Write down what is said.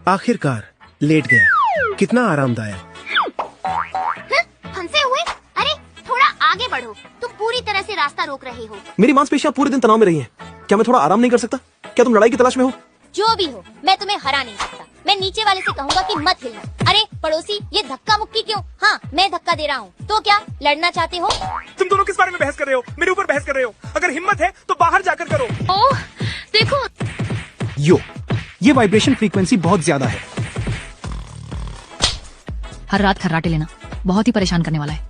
आखिरकार लेट गया। कितना आरामदायक। फंसे हुए? अरे थोड़ा आगे बढ़ो, तुम पूरी तरह से रास्ता रोक रहे हो। मेरी मांसपेशियां पूरे दिन तनाव में रही हैं। क्या मैं थोड़ा आराम नहीं कर सकता? क्या तुम लड़ाई की तलाश में हो? जो भी हो, मैं तुम्हें हरा नहीं सकता। मैं नीचे वाले से कहूँगा कि मत हिलना। अरे पड़ोसी, ये धक्का मुक्की क्यों? हाँ, मैं धक्का दे रहा हूँ। तो क्या लड़ना चाहते हो? तुम दोनों किस बारे में बहस कर रहे हो? मेरे ऊपर बहस कर रहे हो? अगर हिम्मत है तो बाहर जाकर करो। ओह देखो, ये वाइब्रेशन फ्रीक्वेंसी बहुत ज्यादा है। हर रात खर्राटे लेना बहुत ही परेशान करने वाला है।